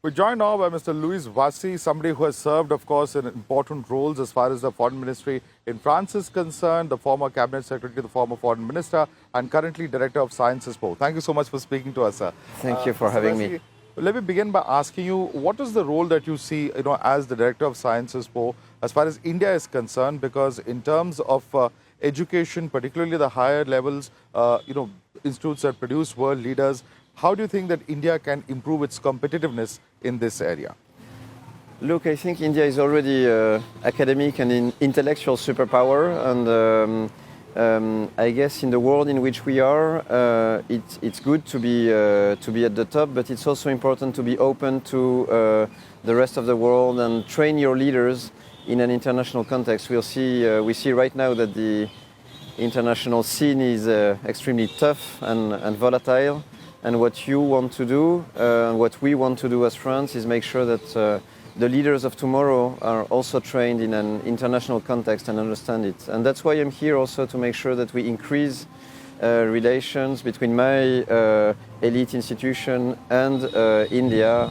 We're joined now by Mr. Vassy, somebody who has served, of course, in important roles as far as the foreign ministry in France is concerned, the former cabinet secretary, the former foreign minister, and currently director of Sciences Po. Thank you so much for speaking to us, sir. Thank you for having me. Let me begin by asking you, what is the role that you see, as the director of Sciences Po, as far as India is concerned? Because in terms of education, particularly the higher levels, institutes that produce world leaders, how do you think that India can improve its competitiveness in this area? Look, I think India is already academic and intellectual superpower, and I guess in the world in which we are, it's good to be at the top, but it's also important to be open to the rest of the world and train your leaders in an international context. We see right now that the international scene is extremely tough and volatile. And what you want to do, what we want to do as France, is make sure that the leaders of tomorrow are also trained in an international context and understand it. And that's why I'm here also to make sure that we increase relations between my elite institution and India.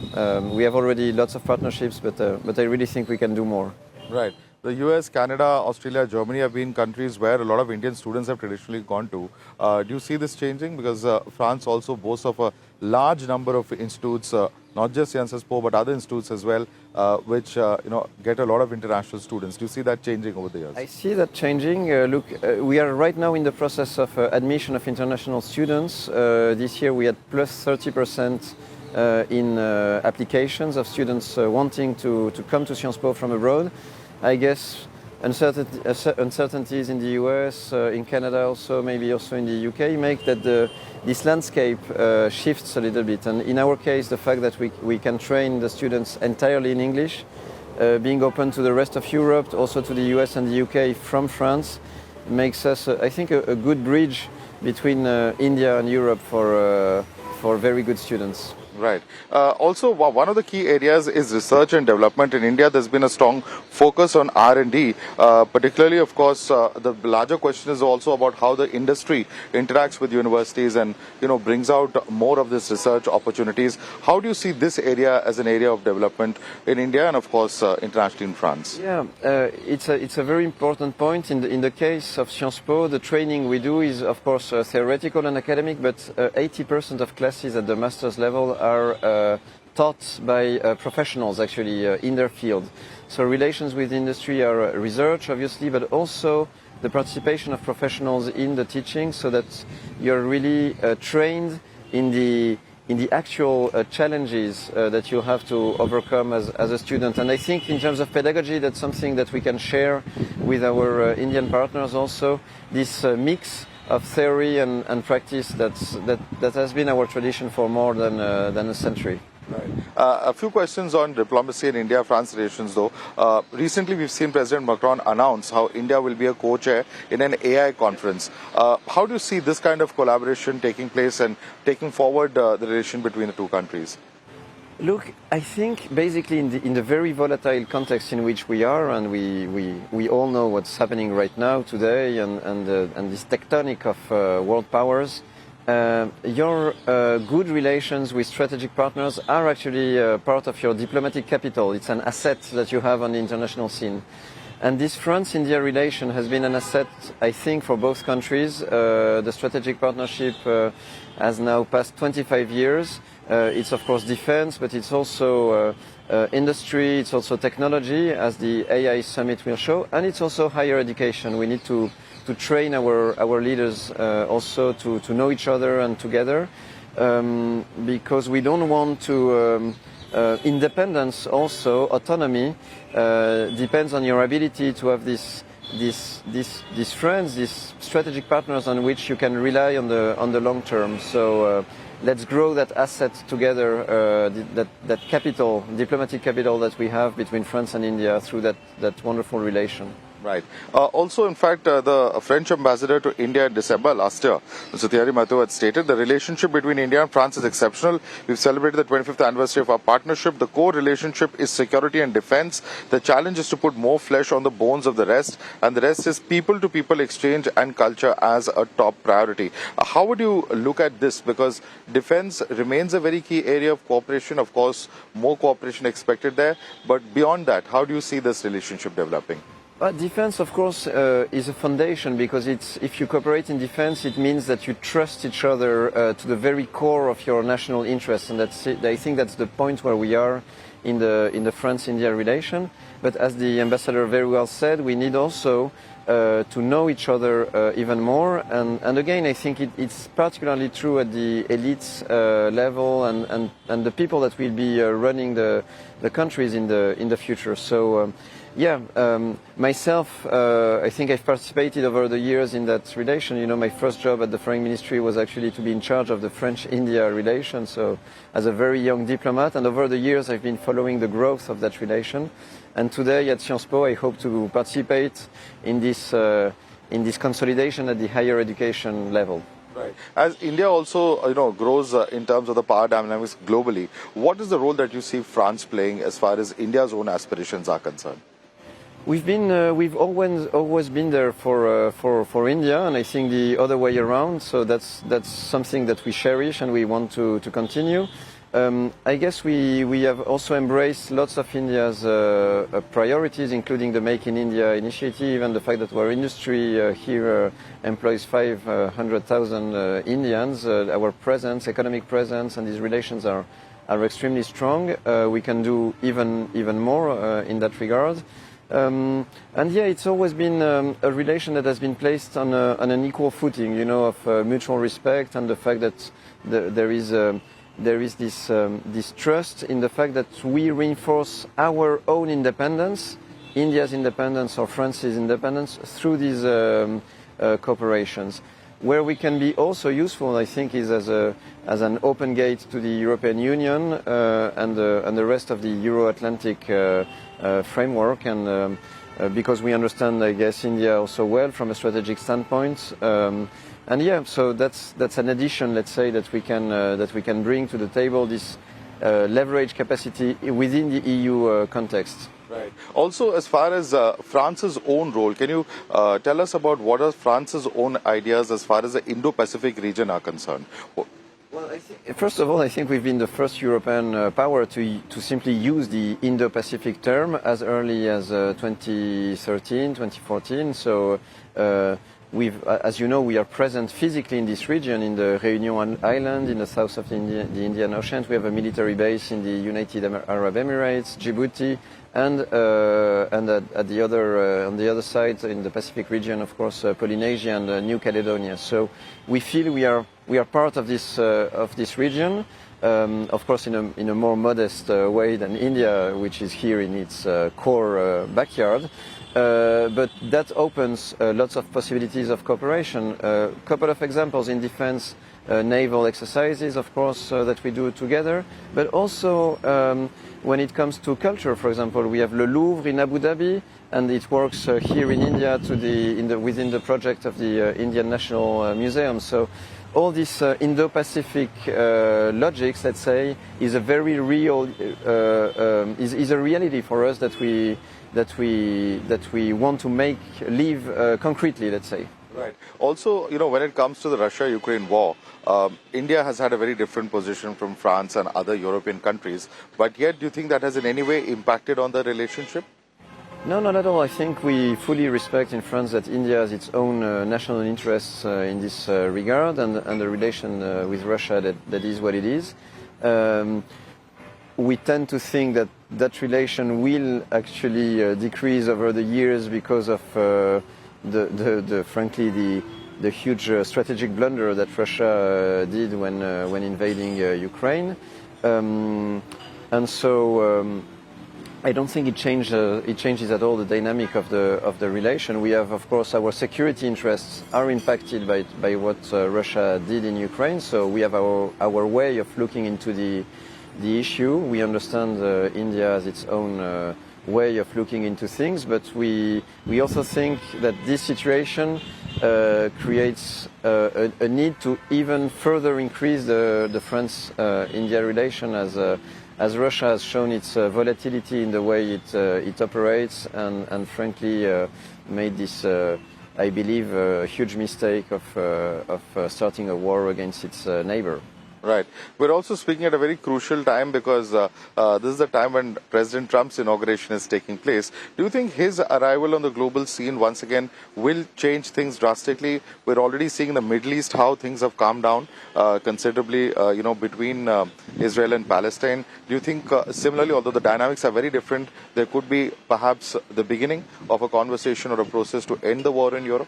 We have already lots of partnerships, but I really think we can do more. Right. The U.S, Canada, Australia, Germany have been countries where a lot of Indian students have traditionally gone to. Do you see this changing? Because France also boasts of a large number of institutes, not just Sciences Po, but other institutes as well, which get a lot of international students. Do you see that changing over the years? I see that changing. Look, we are right now in the process of admission of international students. This year we had plus 30% in applications of students wanting to come to Sciences Po from abroad. I guess uncertainties in the US, in Canada also, maybe also in the UK, make that this landscape shifts a little bit. And in our case, the fact that we can train the students entirely in English, being open to the rest of Europe, also to the US and the UK from France, makes us, I think, a good bridge between India and Europe for very good students. Right. Also, one of the key areas is research and development. In India, there's been a strong focus on R&D. Particularly, of course, the larger question is also about how the industry interacts with universities and, brings out more of this research opportunities. How do you see this area as an area of development in India and, of course, internationally in France? Yeah, it's a very important point. In the case of Sciences Po, the training we do is, of course, theoretical and academic, but 80% of classes at the master's level are taught by professionals actually in their field. So relations with industry are research, obviously, but also the participation of professionals in the teaching, so that you're really trained in the actual challenges that you have to overcome as a student. And I think in terms of pedagogy, that's something that we can share with our Indian partners also, this mix of theory and practice that has been our tradition for more than a century. Right. A few questions on diplomacy and India-France relations, though. Recently, we've seen President Macron announce how India will be a co-chair in an AI conference. How do you see this kind of collaboration taking place and taking forward the relation between the two countries? Look, I think basically in the very volatile context in which we are, and we all know what's happening right now today, and this tectonic of world powers, your good relations with strategic partners are actually part of your diplomatic capital. It's an asset that you have on the international scene. And this France-India relation has been an asset, I think, for both countries. The strategic partnership has now passed 25 years. It's of course defense, but it's also industry, it's also technology, as the AI summit will show, and it's also higher education. We need to train our leaders also to know each other and together, because we don't want to independence, also autonomy depends on your ability to have these friends, these strategic partners on which you can rely on the long term. So let's grow that asset together, that capital, diplomatic capital that we have between France and India through that wonderful relation. Right. Also, in fact, the French ambassador to India in December last year, Mr. Thierry Mathieu, had stated the relationship between India and France is exceptional. We've celebrated the 25th anniversary of our partnership. The core relationship is security and defense. The challenge is to put more flesh on the bones of the rest, and the rest is people-to-people exchange and culture as a top priority. How would you look at this? Because defense remains a very key area of cooperation. Of course, more cooperation expected there. But beyond that, how do you see this relationship developing? Defense, of course, is a foundation, because if you cooperate in defense, it means that you trust each other to the very core of your national interests, and I think that's the point where we are in the France-India relation. But as the ambassador very well said, we need also to know each other even more, and again, I think it's particularly true at the elites level and the people that will be running the countries in the future. So. Myself, I think I've participated over the years in that relation. You know, my first job at the Foreign Ministry was actually to be in charge of the French-India relation, so as a very young diplomat, and over the years I've been following the growth of that relation. And today at Sciences Po I hope to participate in this consolidation at the higher education level. Right. As India also, grows in terms of the power dynamics globally, what is the role that you see France playing as far as India's own aspirations are concerned? We've always been there for India, and I think the other way around. So that's something that we cherish and we want to continue. I guess we have also embraced lots of India's priorities, including the Make in India initiative and the fact that our industry here employs 500,000 Indians. Our presence, economic presence, and these relations are extremely strong. We can do even more in that regard. It's always been a relation that has been placed on an equal footing, of mutual respect, and the fact that there is this trust in the fact that we reinforce our own independence, India's independence or France's independence, through these cooperations. Where we can be also useful, I think, is as an open gate to the European Union and the rest of the Euro-Atlantic framework, and because we understand, I guess, India also well from a strategic standpoint. So that's an addition, let's say, that we can bring to the table, this leverage capacity within the EU context. Right. Also, as far as France's own role, can you tell us about what are France's own ideas as far as the Indo Pacific region are concerned? Well, first of all, I think we've been the first European power to simply use the Indo Pacific term as early as 2013, 2014. So. As you know, we are present physically in this region, in the Réunion Island, in the south of the Indian Ocean. We have a military base in the United Arab Emirates, Djibouti, and at the on the other side, in the Pacific region, of course, Polynesia and New Caledonia. So we feel we are part of this region. Of course, in a more modest way than India, which is here in its core backyard. But that opens lots of possibilities of cooperation. A couple of examples in defense, naval exercises, of course, that we do together, but also when it comes to culture, for example, we have Le Louvre in Abu Dhabi, and it works here in India within the project of the Indian National Museum. So all this Indo-Pacific logics, let's say, is a very real, is a reality for us that we want to make live concretely, let's say. Right. Also, when it comes to the Russia-Ukraine war, India has had a very different position from France and other European countries. But yet, do you think that has in any way impacted on the relationship? No, not at all. I think we fully respect in France that India has its own national interests in this regard, and the relation with Russia that is what it is. We tend to think that relation will actually decrease over the years because of frankly the huge strategic blunder that Russia did when invading Ukraine, and so I don't think it changes at all the dynamic of the relation. We have, of course, our security interests are impacted by what Russia did in Ukraine, so we have our way of looking into the issue. We understand India has its own way of looking into things, but we also think that this situation creates a need to even further increase the France-India relation as Russia has shown its volatility in the way it operates and frankly made this, I believe, a huge mistake of starting a war against its neighbor. Right. We're also speaking at a very crucial time because this is the time when President Trump's inauguration is taking place. Do you think his arrival on the global scene once again will change things drastically? We're already seeing in the Middle East how things have calmed down considerably, between Israel and Palestine. Do you think similarly, although the dynamics are very different, there could be perhaps the beginning of a conversation or a process to end the war in Europe?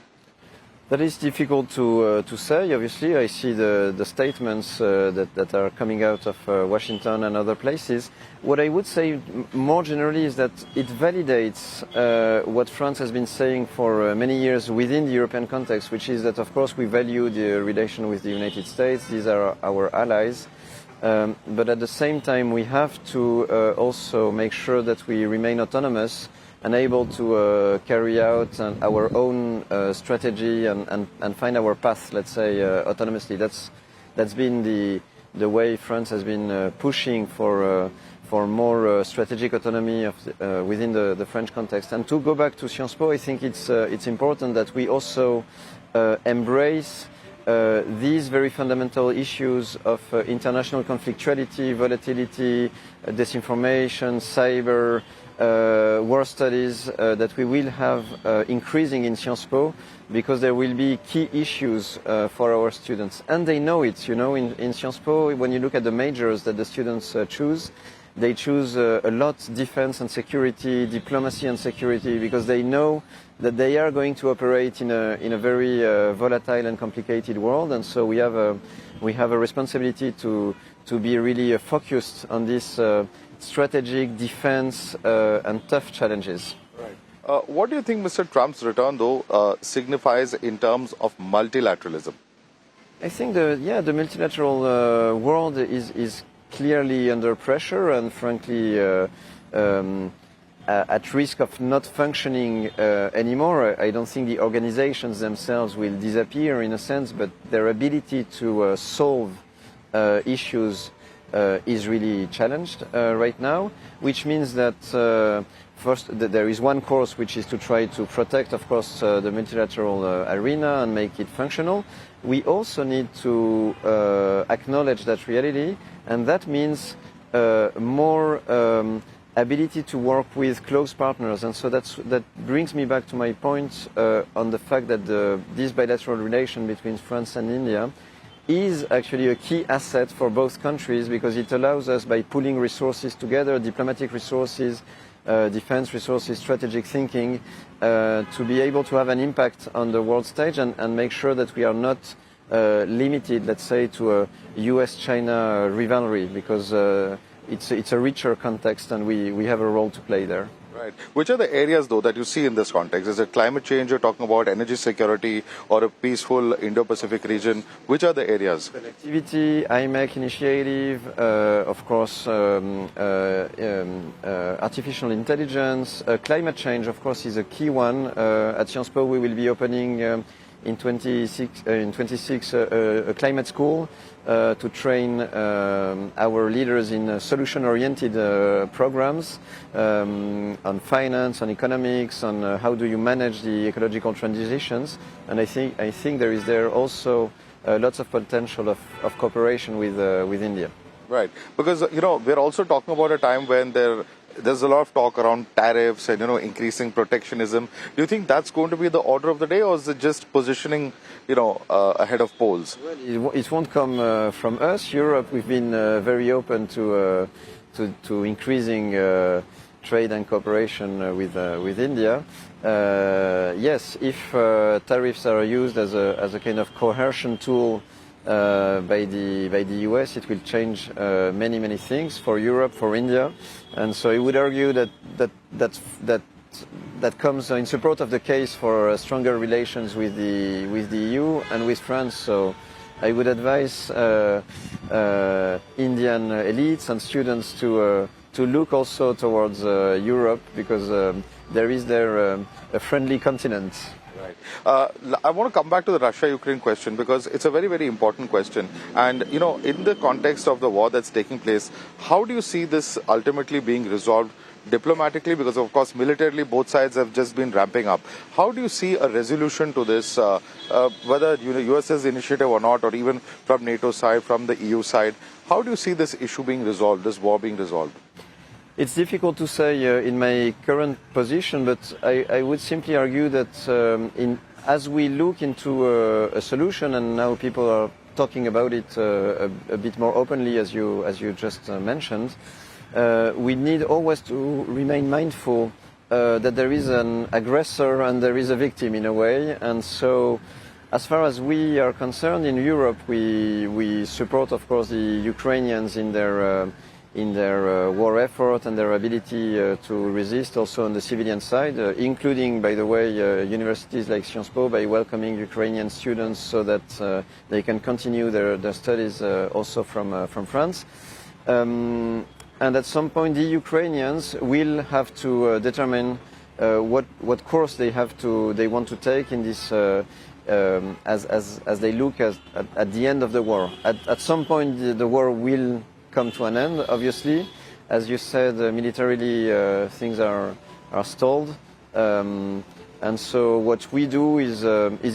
That is difficult to say. Obviously, I see the statements that are coming out of Washington and other places. What I would say more generally is that it validates what France has been saying for many years within the European context, which is that, of course, we value the relation with the United States. These are our allies. But at the same time, we have to also make sure that we remain autonomous and able to carry out our own strategy and find our path, let's say, autonomously. That's been the way France has been pushing for more strategic autonomy within the French context. And to go back to Sciences Po, I think it's important that we also embrace these very fundamental issues of international conflictuality, volatility, disinformation, cyber, war studies that we will have increasing in Sciences Po, because there will be key issues for our students. And they know it, in Sciences Po, when you look at the majors that the students choose, they choose a lot defense and security, diplomacy and security, because they know that they are going to operate in a very volatile and complicated world. And so we have a responsibility to be really focused on this strategic defense and tough challenges. Right. What do you think Mr. Trump's return, though, signifies in terms of multilateralism? I think the multilateral world is clearly under pressure and frankly at risk of not functioning anymore. I don't think the organizations themselves will disappear in a sense, but their ability to solve issues is really challenged right now, which means that first there is one course, which is to try to protect, of course, the multilateral arena and make it functional. We also need to acknowledge that reality, and that means more ability to work with close partners. And so that brings me back to my point on the fact that this bilateral relation between France and India is actually a key asset for both countries, because it allows us, by pooling resources together, diplomatic resources, defense resources, strategic thinking, to be able to have an impact on the world stage and make sure that we are not limited, let's say, to a U.S.-China rivalry, because it's a richer context and we have a role to play there. Right. Which are the areas, though, that you see in this context? Is it climate change, you're talking about energy security, or a peaceful Indo Pacific region? Which are the areas? Connectivity, IMEC initiative, of course, artificial intelligence, climate change, of course, is a key one. At Sciences Po, we will be opening in 26 a climate school to train our leaders in solution-oriented programs on finance, on economics, on how do you manage the ecological transitions. And I think there is also lots of potential of cooperation with India. Right, because we're also talking about a time when there's a lot of talk around tariffs and increasing protectionism. Do you think that's going to be the order of the day, or is it just positioning ahead of polls? Well, it won't come from us. Europe, we've been very open to increasing trade and cooperation with India. Yes, if tariffs are used as a kind of coercion tool by the U.S., it will change many things for Europe, for India, and so I would argue that comes in support of the case for stronger relations with the EU and with France. So I would advise Indian elites and students to look also towards Europe, because there is there a friendly continent. Right. I want to come back to the Russia-Ukraine question, because it's a very, very important question. And, you know, in the context of the war that's taking place, how do you see this ultimately being resolved diplomatically? Because, of course, militarily, both sides have just been ramping up. How do you see a resolution to this, whether US's initiative or not, or even from NATO side, from the EU side? How do you see this issue being resolved, this war being resolved? It's difficult to say in my current position, but I would simply argue that as we look into a solution, and now people are talking about it a bit more openly, as you just mentioned, we need always to remain mindful that there is an aggressor and there is a victim in a way. And so, as far as we are concerned in Europe, we support, of course, the Ukrainians in their war effort and their ability to resist also on the civilian side, including, by the way, universities like Sciences Po, by welcoming Ukrainian students so that they can continue their studies also from France. And at some point, the Ukrainians will have to determine what course they want to take in this as they look at the end of the war. At some point, the war will come to an end, obviously. As you said, militarily things are stalled, and so what we do is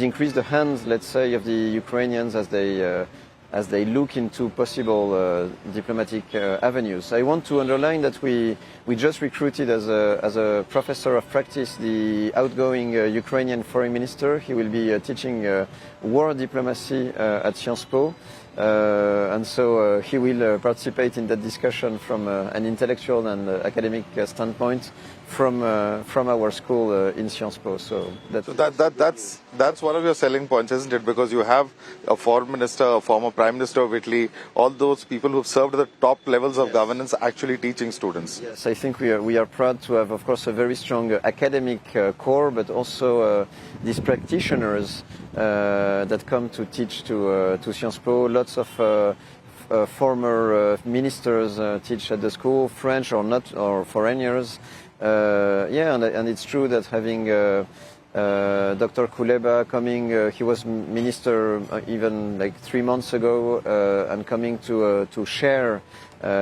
increase the hands, let's say, of the Ukrainians as they look into possible diplomatic avenues. I want to underline that we just recruited as a professor of practice the outgoing Ukrainian foreign minister. He will be teaching war diplomacy at Sciences Po. And so he will participate in that discussion from an intellectual and academic standpoint from our school in Sciences Po. So that's one of your selling points, isn't it? Because you have a foreign minister, a former prime minister of Italy, all those people who've served at the top levels of governance actually teaching students. Yes, I think we are proud to have, of course, a very strong academic core, but also these practitioners that come to teach to Sciences Po. Lots of former ministers teach at the school, French or not, or foreigners. And it's true that having Dr. Kuleba coming, he was minister even like 3 months ago, and coming to share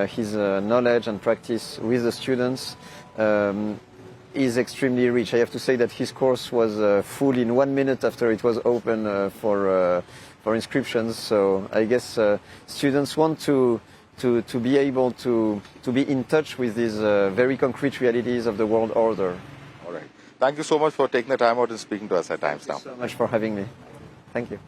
his knowledge and practice with the students is extremely rich. I have to say that his course was full in 1 minute after it was open for inscriptions. So I guess students want to be able to be in touch with these very concrete realities of the world order. All right. Thank you so much for taking the time out and speaking to us at Times Now. Thank you so much for having me. Thank you.